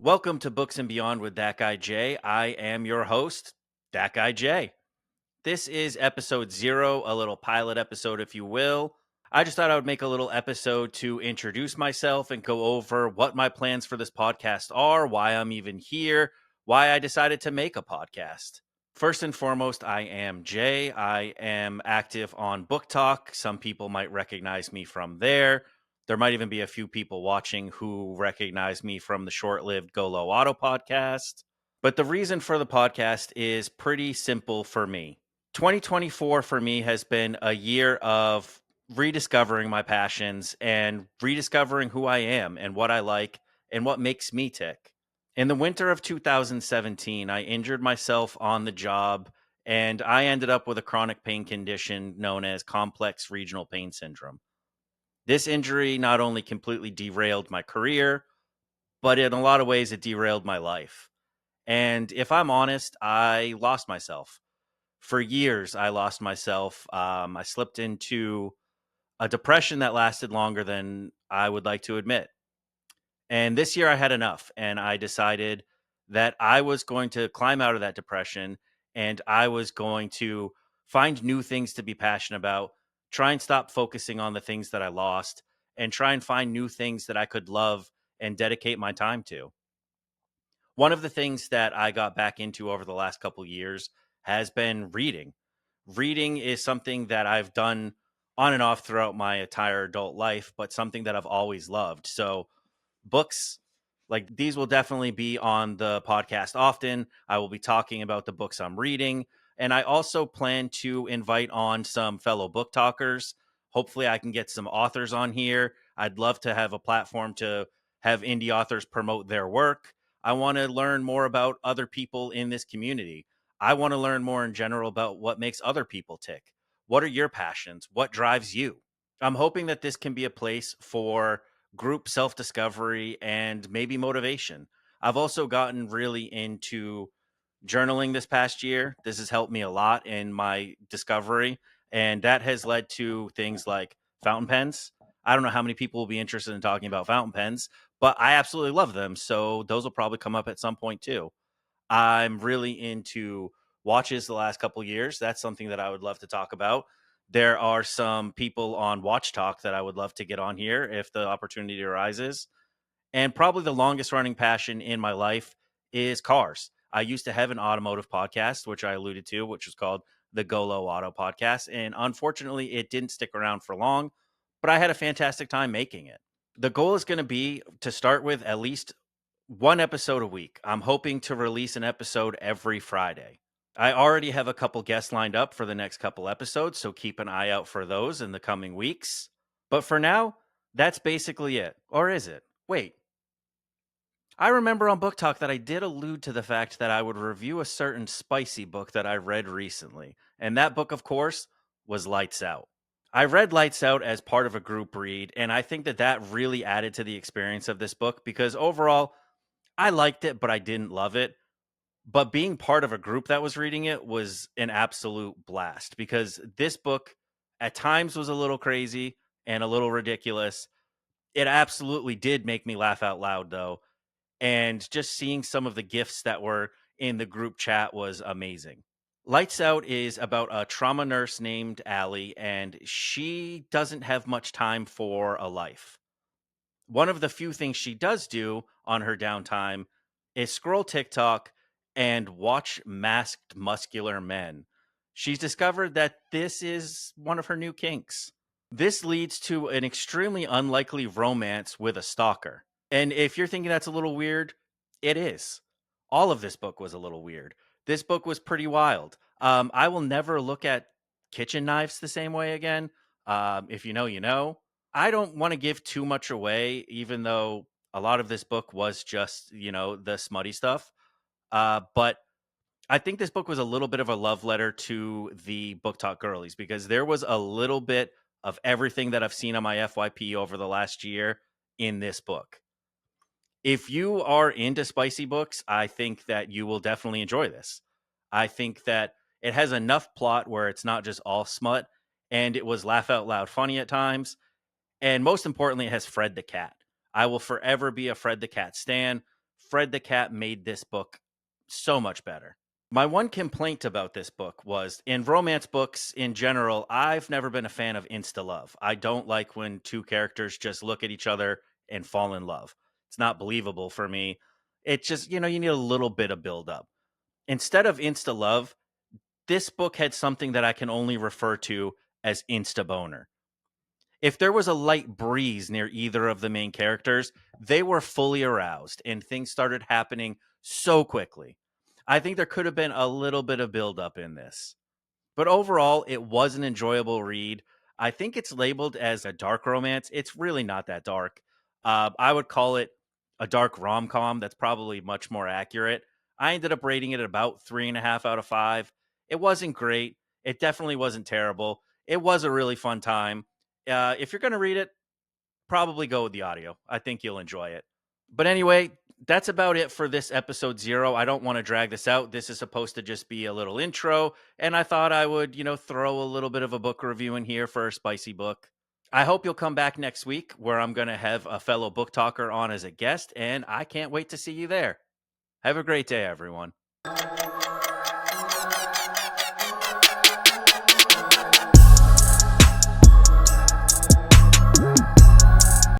Welcome to Books and Beyond with That Guy Jay. I am your host, That Guy Jay. This is episode 0, a little pilot episode, if you will. I just thought I would make a little episode to introduce myself and go over what my plans for this podcast are, why I'm even here, why I decided to make a podcast. First and foremost, I am Jay. I am active on Book Talk. Some people might recognize me from there. There might even be a few people watching who recognize me from the short-lived Go Low Auto podcast. But the reason for the podcast is pretty simple for me. 2024 for me has been a year of rediscovering my passions and rediscovering who I am and what I like and what makes me tick. In the winter of 2017, I injured myself on the job and I ended up with a chronic pain condition known as complex regional pain syndrome. This injury not only completely derailed my career, but in a lot of ways, it derailed my life. And if I'm honest, I lost myself. For years, I lost myself. I slipped into a depression that lasted longer than I would like to admit. And this year, I had enough. And I decided that I was going to climb out of that depression and I was going to find new things to be passionate about, try and stop focusing on the things that I lost, and try and find new things that I could love and dedicate my time to. One of the things that I got back into over the last couple years has been reading. Reading is something that I've done on and off throughout my entire adult life, but something that I've always loved. So, books like these will definitely be on the podcast often. I will be talking about the books I'm reading. And I also plan to invite on some fellow book talkers. Hopefully, I can get some authors on here. I'd love to have a platform to have indie authors promote their work. I want to learn more about other people in this community. I want to learn more in general about what makes other people tick. What are your passions? What drives you? I'm hoping that this can be a place for group self discovery and maybe motivation. I've also gotten really into journaling this past year. This has helped me a lot in my discovery, and that has led to things like fountain pens. I don't know how many people will be interested in talking about fountain pens, but I absolutely love them. So those will probably come up at some point too. I'm really into watches the last couple years. That's something that I would love to talk about. There are some people on Watch Talk that I would love to get on here if the opportunity arises. And probably the longest running passion in my life is cars. I used to have an automotive podcast, which I alluded to, which was called the Go Low Auto Podcast. And unfortunately, it didn't stick around for long, but I had a fantastic time making it. The goal is going to be to start with at least one episode a week. I'm hoping to release an episode every Friday. I already have a couple guests lined up for the next couple episodes, so keep an eye out for those in the coming weeks. But for now, that's basically it. Or is it? Wait, I remember on Book Talk that I did allude to the fact that I would review a certain spicy book that I read recently. And that book, of course, was Lights Out. I read Lights Out as part of a group read, and I think that that really added to the experience of this book because overall, I liked it, but I didn't love it. But being part of a group that was reading it was an absolute blast because this book at times was a little crazy and a little ridiculous. It absolutely did make me laugh out loud, though. And just seeing some of the gifts that were in the group chat was amazing. Lights Out is about a trauma nurse named Allie, and she doesn't have much time for a life. One of the few things she does do on her downtime is scroll TikTok and watch masked muscular men. She's discovered that this is one of her new kinks. This leads to an extremely unlikely romance with a stalker. And if you're thinking that's a little weird, it is. All of this book was a little weird. This book was pretty wild. I will never look at kitchen knives the same way again. If you know, you know. I don't want to give too much away, even though a lot of this book was just, the smutty stuff. But I think this book was a little bit of a love letter to the Book Talk girlies because there was a little bit of everything that I've seen on my FYP over the last year in this book. If you are into spicy books, I think that you will definitely enjoy this. I think that it has enough plot where it's not just all smut, and it was laugh out loud funny at times. And most importantly, it has Fred the cat. I will forever be a Fred the cat stan. Fred the Cat made this book so much better. My one complaint about this book was in romance books in general, I've never been a fan of insta love. I don't like when two characters just look at each other and fall in love. It's not believable for me. It's just, you need a little bit of build up. Instead of insta love, this book had something that I can only refer to as insta boner. If there was a light breeze near either of the main characters, they were fully aroused and things started happening so quickly. I think there could have been a little bit of buildup in this. But overall, it was an enjoyable read. I think it's labeled as a dark romance. It's really not that dark. I would call it a dark rom com. That's probably much more accurate. I ended up rating it at about 3.5 out of 5. It wasn't great. It definitely wasn't terrible. It was a really fun time. If you're going to read it, probably go with the audio. I think you'll enjoy it. But anyway, that's about it for this episode 0. I don't want to drag this out. This is supposed to just be a little intro. And I thought I would, throw a little bit of a book review in here for a spicy book. I hope you'll come back next week where I'm going to have a fellow book talker on as a guest. And I can't wait to see you there. Have a great day, everyone.